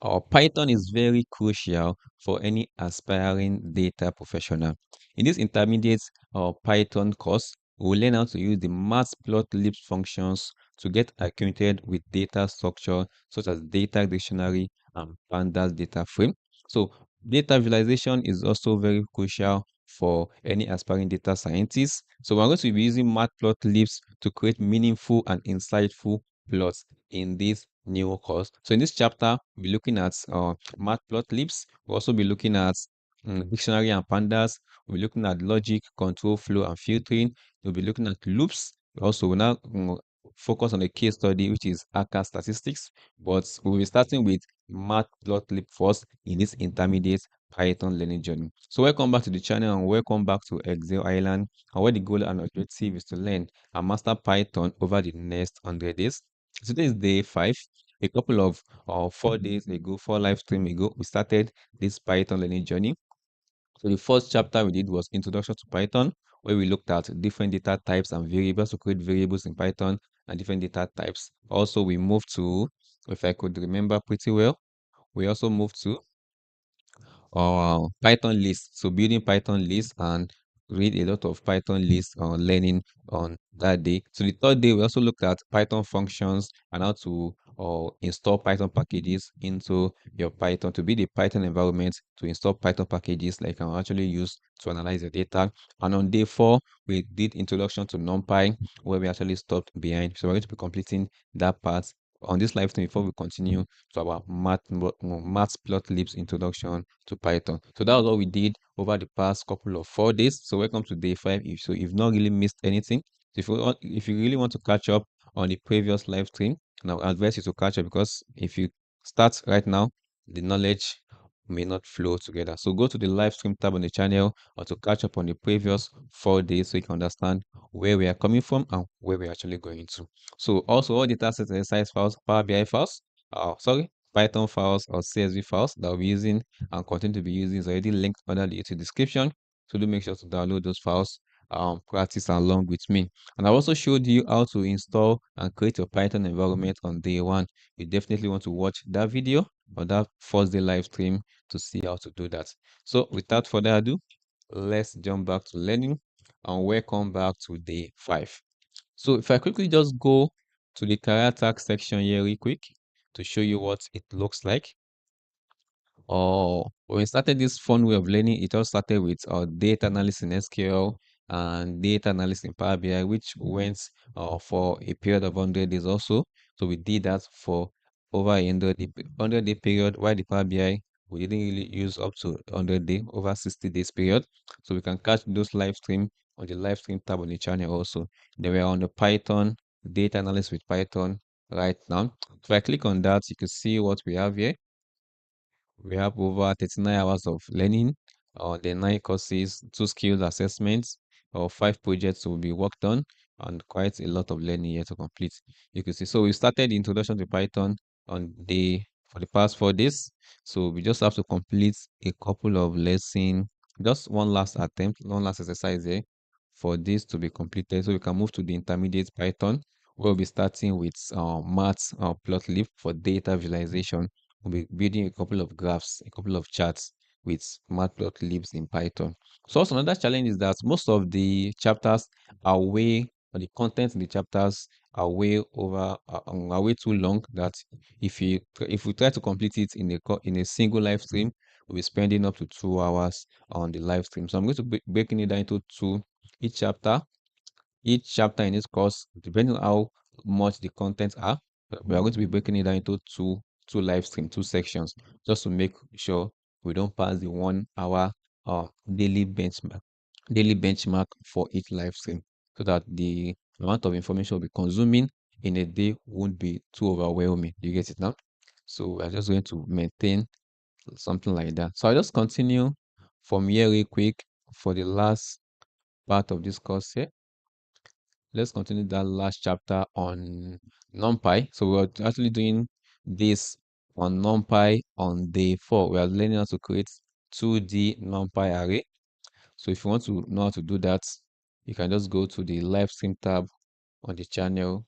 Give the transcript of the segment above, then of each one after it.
Python is very crucial for any aspiring data professional. In this intermediate Python course, we'll learn how to use the Matplotlib functions to get acquainted with data structure such as data dictionary and pandas data frame. So data visualization is also very crucial for any aspiring data scientist. So we're going to be using Matplotlib to create meaningful and insightful plots in this new course. So in this chapter, we'll be looking at matplotlibs. We'll also be looking at dictionary and pandas. We'll be looking at logic, control, flow, and filtering. We'll be looking at loops. Also, we'll now focus on a case study, which is ACA statistics. But we'll be starting with matplotlib first in this intermediate Python learning journey. So welcome back to the channel and welcome back to Excel Island, and where the goal and objective is to learn and master Python over the next 100 days. Today is day 5. A couple of 4 days ago, 4 live stream ago, we started this Python learning journey. So the first chapter we did was Introduction to Python, where we looked at different data types and variables to create variables in Python and different data types. Also, we moved to, if I could remember pretty well, we also moved to Python list. So building Python list and read a lot of Python list learning on that day. So the third day, we also looked at Python functions and how to install Python packages into your Python to build a Python environment to install Python packages that you can actually use to analyze your data. And on day 4, we did introduction to NumPy, where we actually stopped behind. So we're going to be completing that part on this live stream before we continue to our matplotlibs introduction to Python. So that was what we did over the past couple of 4 days. So welcome to day 5. If you've not really missed anything, if you really want to catch up on the previous live stream, and I advise you to catch up, because if you start right now, the knowledge may not flow together. So go to the live stream tab on the channel or to catch up on the previous 4 days so you can understand where we are coming from and where we're actually going to. So also all data set exercise files, Power BI files, Python files or CSV files that we'll be using and continue to be using is already linked under the YouTube description. So do make sure to download those files, practice along with me. And I also showed you how to install and create your Python environment on day 1. You definitely want to watch that video or that first day live stream to see how to do that. So without further ado, let's jump back to learning and welcome back to day 5. So if I quickly just go to the career tag section here real quick to show you what it looks like. When we started this fun way of learning, it all started with data analysis in SQL and data analysis in Power BI, which went for a period of 100 days also. So we did that for over a 100-day period, while the Power BI, we didn't really use up to 100 day, over 60 days period. So we can catch those live stream on the live stream tab on the channel also. They were on the Python, data analysis with Python right now. If I click on that, you can see what we have here. We have over 39 hours of learning, the 9 courses, 2 skills assessments, or 5 projects will be worked on, and quite a lot of learning here to complete. You can see, so we started the introduction to Python for the past 4 days. So we just have to complete a couple of lessons, just one last attempt, one last exercise here for this to be completed. So we can move to the intermediate Python. We'll be starting with maths plotlib for data visualization. We'll be building a couple of graphs, a couple of charts with matplotlibs in Python. So also another challenge is that most of the chapters are or the content in the chapters are are way too long, that if we try to complete it in a single live stream, we'll be spending up to 2 hours on the live stream. So I'm going to be breaking it down into two each chapter. Each chapter in this course, depending on how much the contents are, we are going to be breaking it down into two live stream, two sections, just to make sure we don't pass the 1 hour daily benchmark for each live stream, so that the amount of information we'll be consuming in a day won't be too overwhelming. You get it now? So we're just going to maintain something like that. So I'll just continue from here real quick for the last part of this course here. Let's continue that last chapter on NumPy. So we're actually doing this on NumPy on day 4. We are learning how to create 2D NumPy array. So if you want to know how to do that, you can just go to the live stream tab on the channel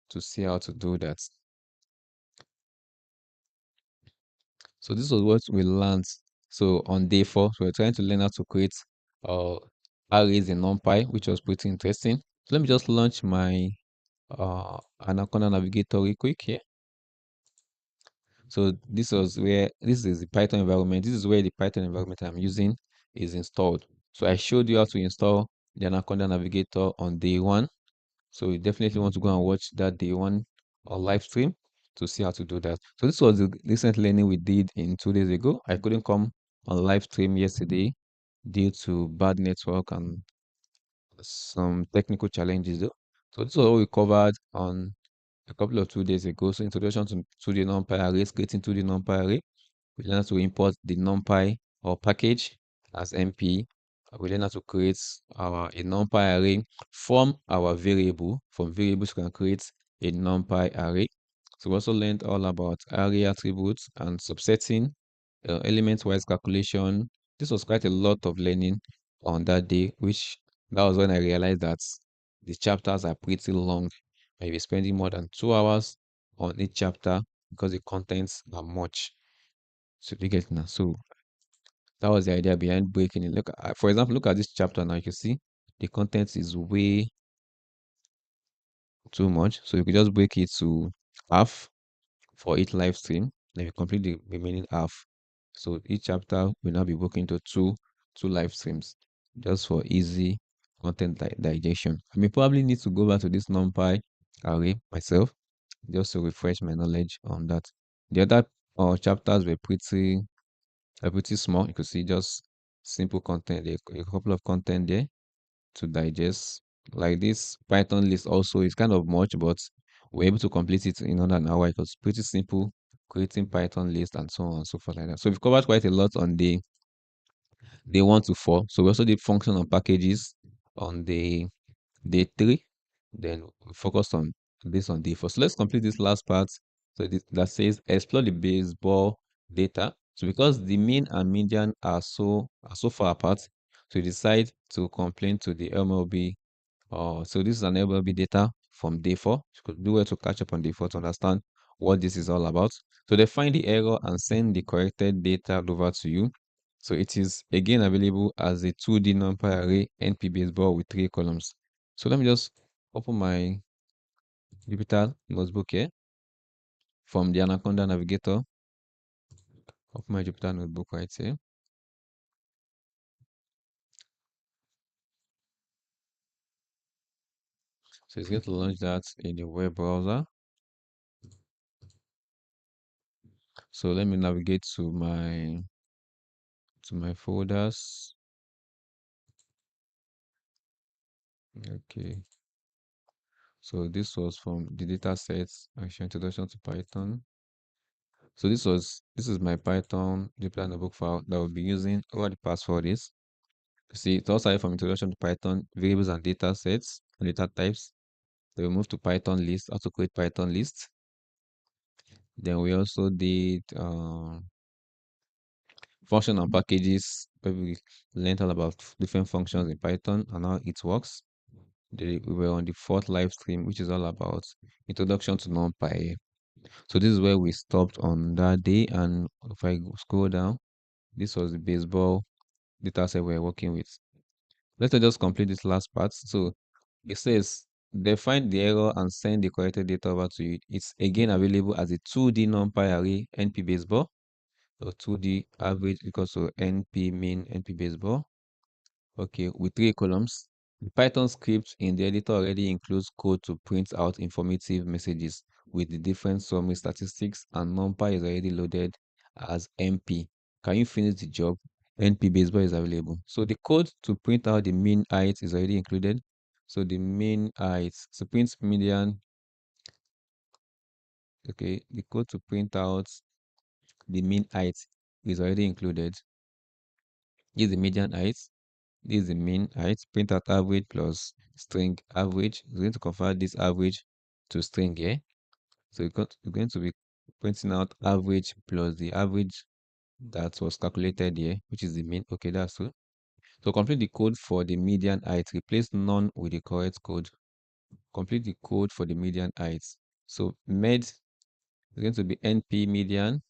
to see how to do that. So this was what we learned. So on day 4, so we're trying to learn how to create uh, arrays in NumPy, which was pretty interesting. So let me just launch my Anaconda Navigator real quick here. So this is the Python environment. This is where the Python environment I'm using is installed. So I showed you how to install the Anaconda Navigator on day 1. So you definitely want to go and watch that day 1 or live stream to see how to do that. So this was the recent learning we did in 2 days ago. I couldn't come on live stream yesterday due to bad network and some technical challenges though. So this was what we covered on a couple of 2 days ago. So introduction to the NumPy arrays, creating to the NumPy array. We learn how to import the NumPy or package as MP. We learn how to create a NumPy array from our variable. From variables, we can create a NumPy array. So we also learned all about array attributes and subsetting, element-wise calculation. This was quite a lot of learning on that day, which that was when I realized that the chapters are pretty long. I'll be spending more than 2 hours on each chapter because the contents are much. So you get it now. So that was the idea behind breaking it. Look, for example, look at this chapter now. You can see the content is way too much. So you could just break it to half for each live stream. Then you complete the remaining half. So each chapter will now be broken into two live streams just for easy content digestion. I may probably need to go back to this NumPy array myself just to refresh my knowledge on that. The other chapters were pretty small. You could see just simple content, a couple of content there to digest. Like this Python list also is kind of much, but we're able to complete it in under an hour. It was pretty simple creating Python list and so on and so forth like that. So we've covered quite a lot on the day 1 to 4. So we also did function on packages on the day 3. Then we focused on this on day 4. So let's complete this last part. So that says explore the baseball data. So because the mean and median are so far apart, so you decide to complain to the MLB. So this is an MLB data from day 4. You could do well to catch up on day 4 to understand what this is all about. So they find the error and send the corrected data over to you. So it is again available as a 2D NumPy array NP baseball with 3 columns. So let me just open my Jupyter notebook here from the Anaconda Navigator. Open my Jupyter notebook right here. So it's going to launch that in the web browser. So let me navigate to my folders. Okay. So this was from the data sets actual introduction to Python. So this is my Python Jupyter notebook file that we'll be using over the past 4 days. See, it all started from introduction to Python, variables and data sets, and data types. Then we moved to Python list, how to create Python lists. Then we also did function and packages, where we learned all about different functions in Python and how it works. We were on the 4th live stream, which is all about introduction to NumPy. So this is where we stopped on that day. And if I scroll down, this was the baseball data set we're working with. Let's just complete this last part. So it says they find the error and send the corrected data over to you. It's again available as a 2D NumPy array NP baseball. So 2D average equals to NP mean NP baseball. Okay, with 3 columns. The Python script in the editor already includes code to print out informative messages with the different summary statistics, and NumPy is already loaded as NP. Can you finish the job? NP baseball is available. So the code to print out the mean height is already included. So the mean height, so print median. Okay, the code to print out the mean height is already included. This is the median height. This is the mean height. Print out average plus string average. We're going to convert this average to string here. So you're going to be printing out average plus the average that was calculated here, which is the mean. Okay, that's true. So complete the code for the median height. Replace none with the correct code. Complete the code for the median height. So med is going to be np median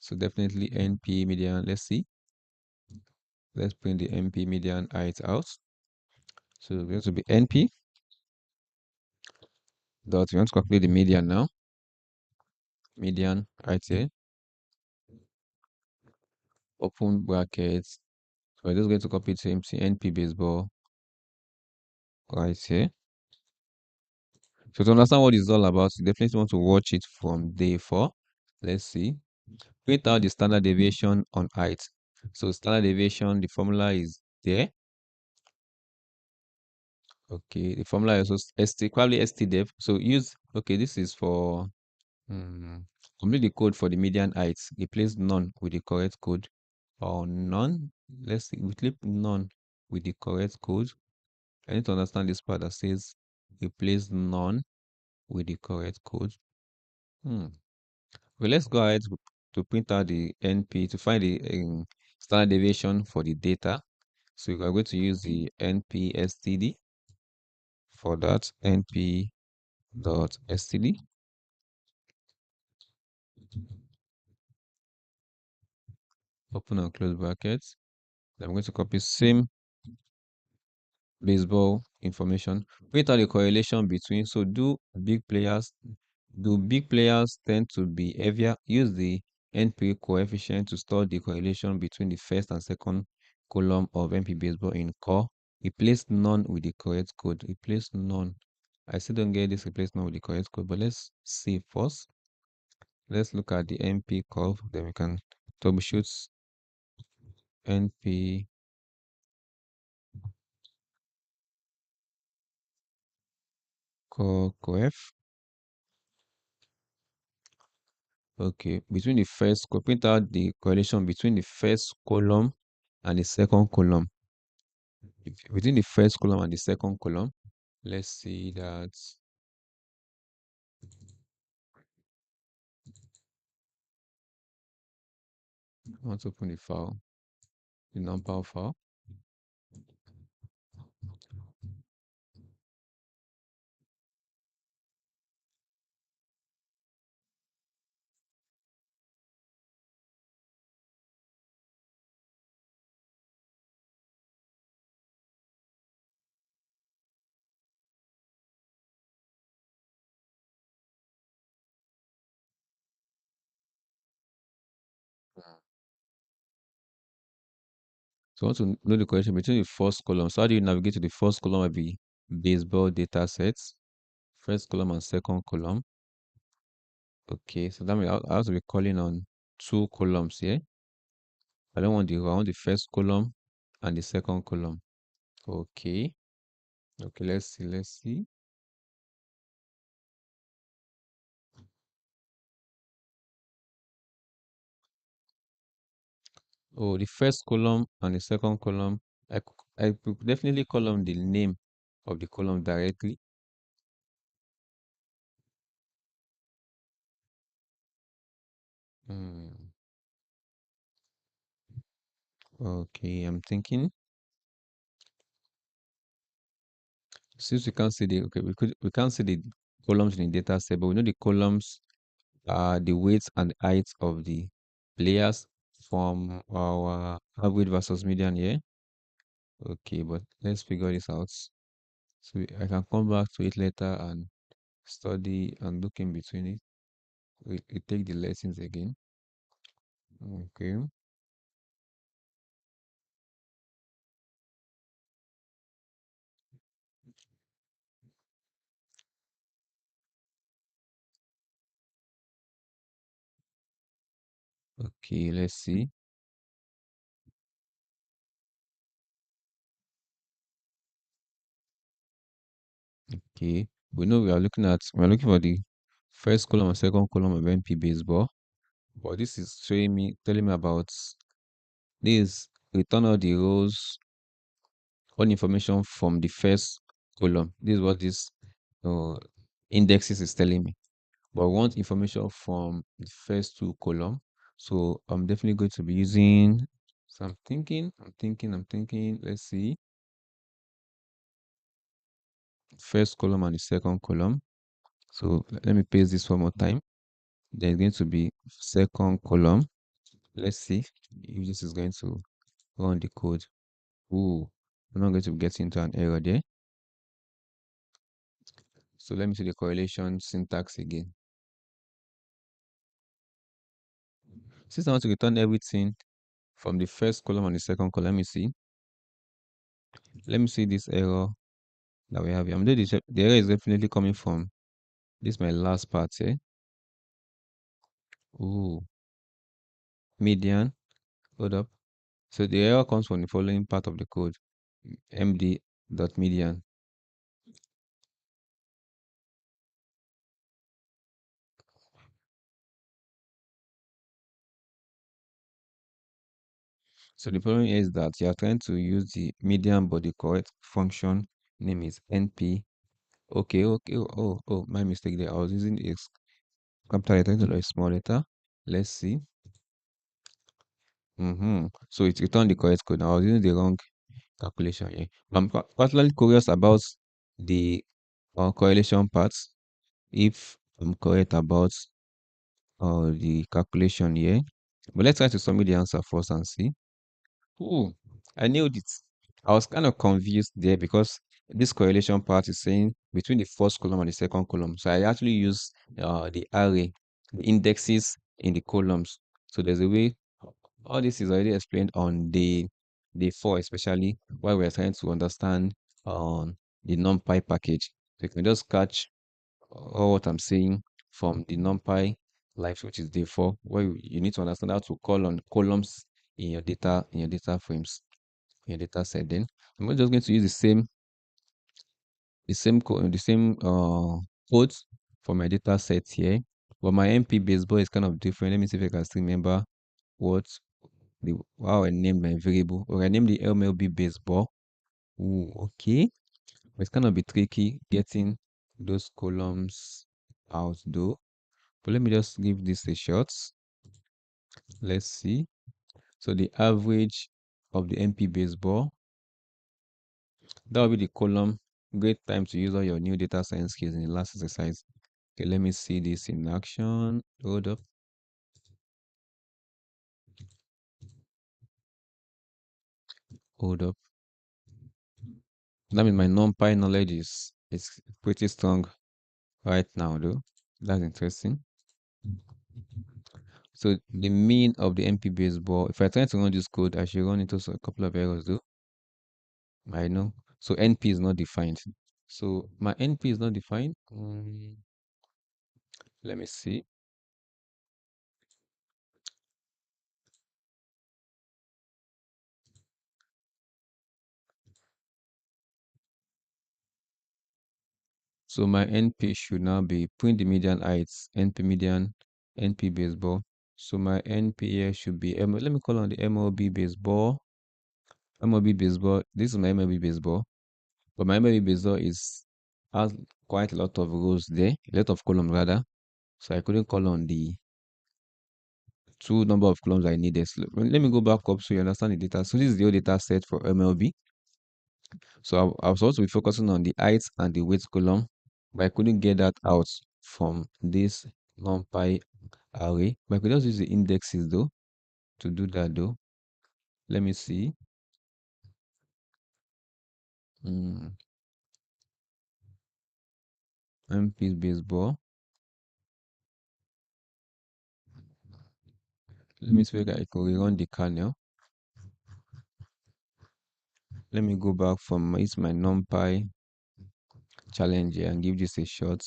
So definitely NP median. Let's see. Let's print the NP median height out. So it's going to be NP dot. We want to calculate the median now. Median right here. Open brackets. So we're just going to copy the same thing. NP baseball right here. So to understand what it's all about, you definitely want to watch it from day 4. Let's see. Print out the standard deviation on height. So standard deviation, the formula is there. Okay, the formula is also ST, probably ST So use, okay, this is for complete the code for the median height. Replace none with the correct code or none. Let's see, we click none with the correct code. I need to understand this part that says replace none with the correct code. Well, let's go ahead to print out the NP to find the standard deviation for the data. So we are going to use the np_std for that. np.std. Open and close brackets. Then I'm going to copy same baseball information. Print out the correlation between. So do big players tend to be heavier? Use the NP coefficient to store the correlation between the first and second column of NP baseball in core. Replace none with the correct code. Replace none. I still don't get this replace none with the correct code, but let's see first. Let's look at the NP curve, then we can troubleshoot NP core coef. Okay, between the first, print out the correlation between the first column and the second column. Within the first column and the second column, let's see that. I want to open the file, the numpy file. So I want to know the correlation between the first column. So how do you navigate to the first column of the baseball data sets? First column and second column. Okay, so that means I have to be calling on 2 columns here. I don't want I want the first column and the second column. Okay. Okay, let's see. Oh, the first column and the second column. I could definitely column the name of the column directly. Okay, I'm thinking. Since we can't see we can't see the columns in the data set, but we know the columns are the weights and heights of the players from our average versus median here. Okay, but let's figure this out. So I can come back to it later and study and look in between it. We take the lessons again. Okay. Okay, let's see. Okay. We know we're looking for the first column and second column of NP baseball. But this is telling me about this return all the rows, all information from the first column. This is what this uh, indexes is telling me. But I want information from the first 2 column. So I'm definitely going to be using. So I'm thinking. Let's see. First column and the second column. So let me paste this one more time. There's going to be second column. Let's see if this is going to run the code. Ooh, I'm not going to get into an error there. So let me see the correlation syntax again. Since I want to return everything from the first column and the second column, let me see. Let me see this error that we have here. The error is definitely coming from this my last part here. Ooh, median. Hold up. So the error comes from the following part of the code. md.median. So the problem is that you are trying to use the median, but the correct function name is np. Okay. Oh, my mistake there. I was using a capital letter instead of a small letter. Let's see. So it returned the correct code. I was using the wrong calculation here. I'm particularly curious about the correlation parts. If I'm correct about the calculation here. But let's try to submit the answer first and see. Oh, I nailed it. I was kind of confused there because this correlation part is saying between the first column and the second column. So I actually use the array, the indexes in the columns. So there's a way, all this is already explained on the 4, especially while we're trying to understand the NumPy package. So you can just catch all what I'm saying from the NumPy live, which is day 4, where you need to understand how to call on columns in your data frames, in your data set. Then I'm just going to use the same codes for my data set here. But my MP baseball is kind of different. Let me see if I can still remember what how I named my variable. Or I named the MLB baseball. Ooh, okay. But it's kind of be tricky getting those columns out though. But let me just give this a shot. Let's see. So the average of the MP baseball, that will be the column. Great time to use all your new data science skills in the last exercise. Okay, let me see this in action. Hold up. Hold up. That means my NumPy knowledge is pretty strong right now though. That's interesting. So the mean of the MP baseball, if I try to run this code, I should run into a couple of errors though. I know. So NP is not defined. So my NP is not defined. Let me see. So my NP should now be print the median heights, NP median, NP baseball. So my NP here should be, let me call on the MLB baseball. MLB baseball, this is my MLB baseball. But my MLB baseball has quite a lot of rows there, a lot of columns rather. So I couldn't call on the two number of columns I needed. So let me go back up so you understand the data. So this is the old data set for MLB. So I was supposed to be focusing on the height and the weight column, but I couldn't get that out from this NumPy array. But I could just use the indexes though to do that though. Let me see. MP baseball. Let me see if I can rerun the kernel. Let me go back from it's my NumPy challenge here and give this a shot.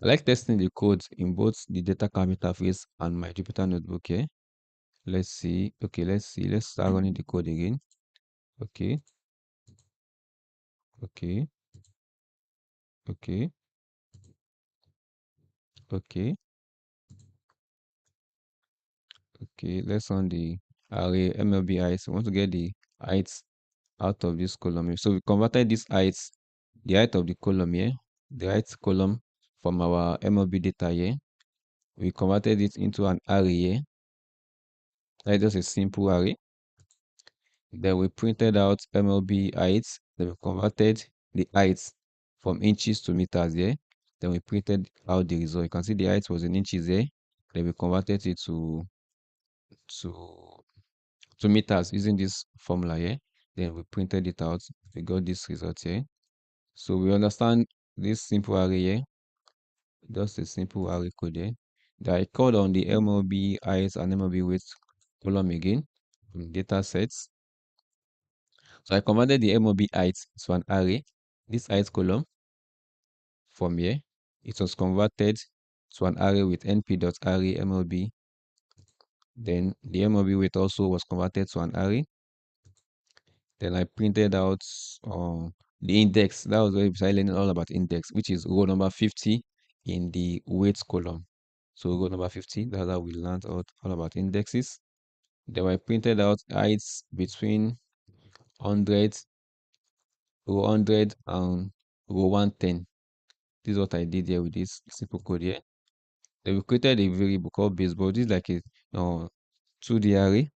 I like testing the codes in both the DataCamp interface and my Jupyter notebook here. Let's see. Okay, let's see. Let's start running the code again. Okay, okay, okay, okay, okay. Let's run the array MLB heights. We want to get the heights out of this column here. So we converted this heights, the height of the column here, the height column from our MLB data here. We converted it into an array here. That's just a simple array. Then we printed out MLB heights. Then we converted the heights from inches to meters here. Then we printed out the result. You can see the height was in inches here. Then we converted it to meters using this formula here. Then we printed it out. We got this result here. So we understand this simple array here. Just a simple array code here. Then I called on the MLB height and MLB weight column again from data sets. So I converted the MLB height to an array. This height column from here, it was converted to an array with np.array MLB. Then the MLB weight also was converted to an array. Then I printed out the index. That was where we started learning all about index, which is row number 50 in the weights column. So row number 50, that's how we learned out all about indexes. Then I printed out heights between 100, row 100 and row 110. This is what I did here with this simple code here. Then we created a variable called baseball. This is like a 2D array.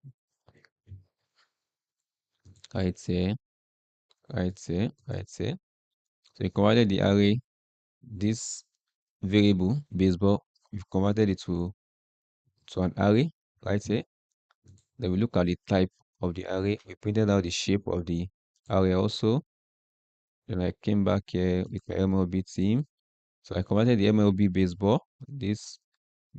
Height here, height here, height here. So we converted the array, this variable baseball, we've converted it to an array right here. Then we look at the type of the array. We printed out the shape of the array also. Then I came back here with my MLB team. So I converted the MLB baseball, this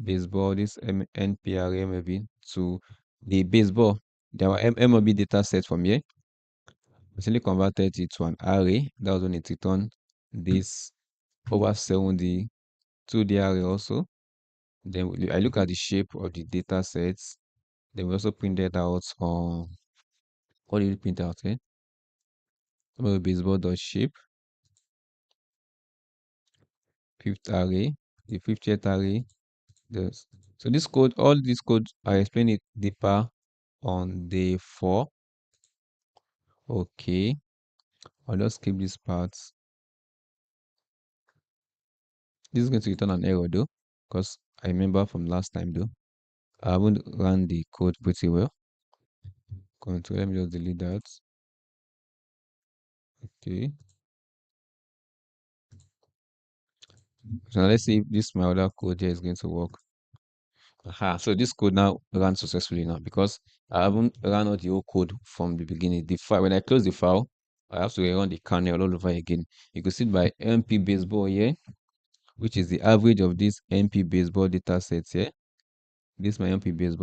baseball, this NPR MLB to the baseball. There were MLB data set from here. I simply converted it to an array. That was when it returned this over 70 2D array also. Then I look at the shape of the data sets. Then we also printed out what did we print out here? Baseball dot shape, fifth array, the 50th array. This. So this code, all this code, I explain it deeper on day 4. Okay, I'll just skip this part. This is going to return an error though, because I remember from last time though, I haven't run the code pretty well. Control, let me just delete that. Okay. So now let's see if this my other code here is going to work. Aha, so this code now ran successfully now because I haven't run out the whole code from the beginning. The file, when I close the file, I have to rerun the kernel all over again. You can see it by MP baseball here, which is the average of this MP baseball data sets here. This is my MP baseball